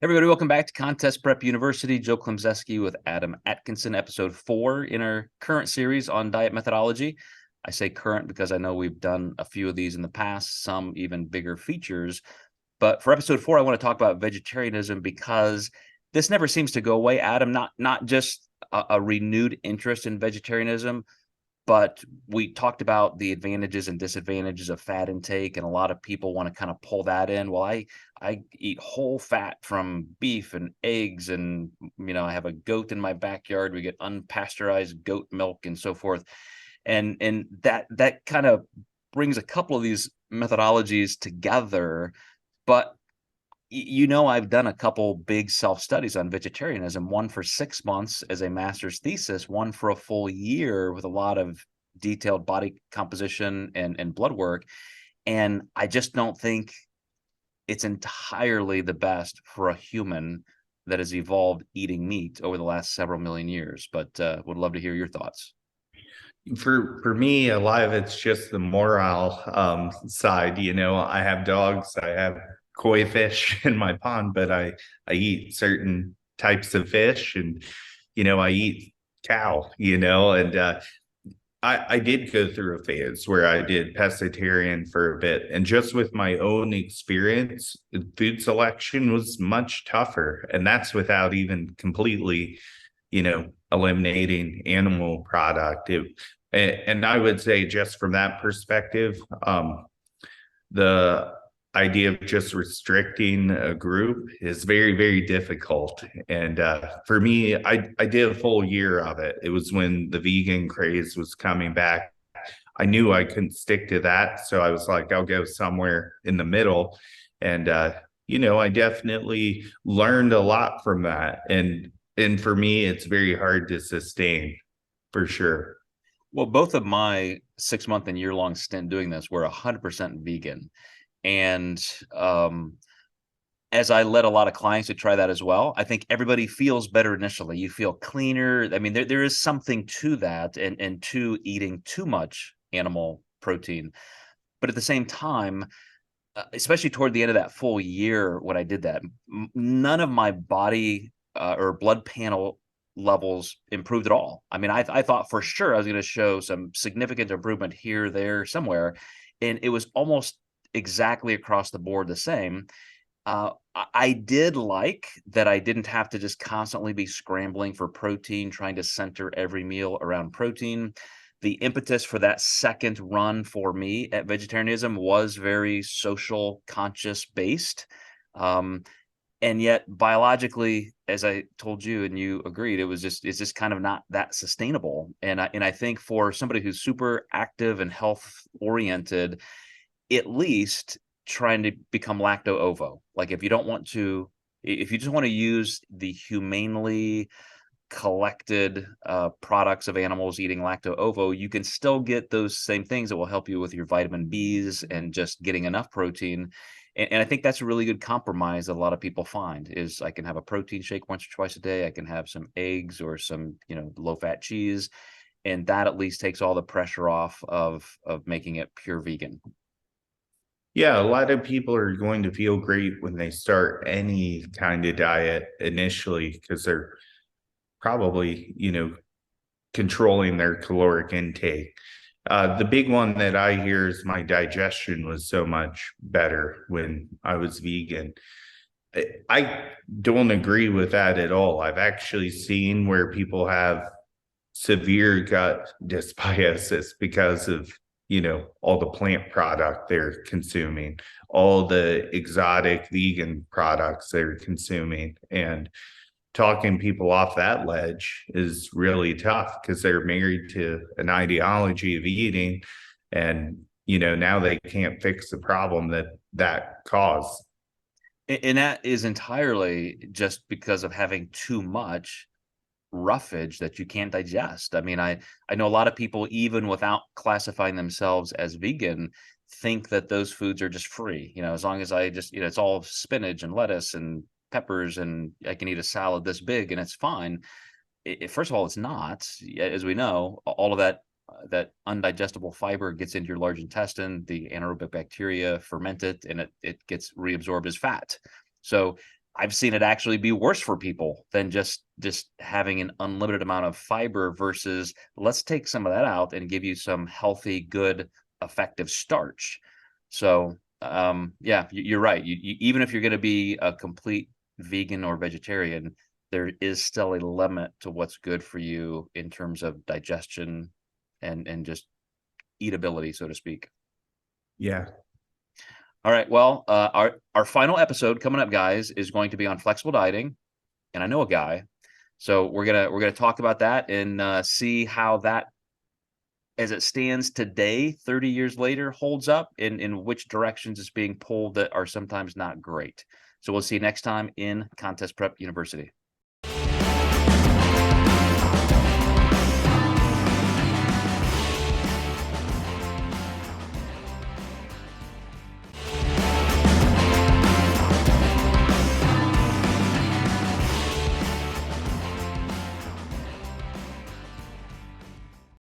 Everybody, welcome back to Contest Prep University. Joe Klemczewski with Adam Atkinson, episode 4 in our current series on diet methodology. I say current because I know we've done a few of these in the past, some even bigger features. But for episode 4, I want to talk about vegetarianism because this never seems to go away, Adam. Not just a renewed interest in vegetarianism, but we talked about the advantages and disadvantages of fat intake, and a lot of people want to kind of pull that in. Well, I eat whole fat from beef and eggs, and I have a goat in my backyard. We get unpasteurized goat milk and so forth, and that kind of brings a couple of these methodologies together. But I've done a couple big self-studies on vegetarianism, one for 6 months as a master's thesis, one for a full year with a lot of detailed body composition and blood work. And I just don't think it's entirely the best for a human that has evolved eating meat over the last several million years. But would love to hear your thoughts. For me, a lot of it's just the moral side. I have dogs, I have koi fish in my pond, but I eat certain types of fish, and I eat cow. And I did go through a phase where I did pescatarian for a bit, and just with my own experience, food selection was much tougher, and that's without even completely eliminating animal product. And I would say, just from that perspective, the idea of just restricting a group is very, very difficult. And for me, I did a full year of it. It was when the vegan craze was coming back. I knew I couldn't stick to that, so I was like, I'll go somewhere in the middle. And I definitely learned a lot from that. And for me, it's very hard to sustain, for sure. Well, both of my 6 month and year-long stint doing this were 100% vegan. And as I led a lot of clients to try that as well, I think everybody feels better initially. You feel cleaner. I mean, there is something to that, and to eating too much animal protein. But at the same time, especially toward the end of that full year when I did that, none of my body or blood panel levels improved at all. I mean, I thought for sure I was going to show some significant improvement here, there, somewhere, and it was almost exactly across the board the same. I did like that I didn't have to just constantly be scrambling for protein, trying to center every meal around protein. The impetus for that second run for me at vegetarianism was very social conscious based. And yet biologically, as I told you and you agreed, it's just kind of not that sustainable. And I think for somebody who's super active and health oriented, at least trying to become lacto ovo. Like, if you just want to use the humanely collected products of animals eating lacto ovo, you can still get those same things that will help you with your vitamin B's and just getting enough protein. And I think that's a really good compromise that a lot of people find is, I can have a protein shake once or twice a day. I can have some eggs or some, low fat cheese. And that at least takes all the pressure off of making it pure vegan. Yeah, a lot of people are going to feel great when they start any kind of diet initially, because they're probably, controlling their caloric intake. The big one that I hear is my digestion was so much better when I was vegan. I don't agree with that at all. I've actually seen where people have severe gut dysbiosis because of, all the plant product they're consuming, all the exotic vegan products they're consuming. And talking people off that ledge is really tough, because they're married to an ideology of eating, and now they can't fix the problem that caused. And that is entirely just because of having too much roughage that you can't digest. I mean, I know a lot of people, even without classifying themselves as vegan, think that those foods are just free. As long as I just, it's all spinach and lettuce and peppers, and I can eat a salad this big and it's fine. First of all, it's not. As we know, all of that undigestible fiber gets into your large intestine. The anaerobic bacteria ferment it, and it gets reabsorbed as fat. So I've seen it actually be worse for people than just having an unlimited amount of fiber versus let's take some of that out and give you some healthy, good, effective starch. So yeah, you're right. Even if you're going to be a complete vegan or vegetarian, there is still a limit to what's good for you in terms of digestion and just eatability, so to speak. Yeah. All right. Well, our final episode coming up, guys, is going to be on flexible dieting, and I know a guy, so we're gonna talk about that and see how that, as it stands today, 30 years later, holds up in which directions it's being pulled that are sometimes not great. So we'll see you next time in Contest Prep University.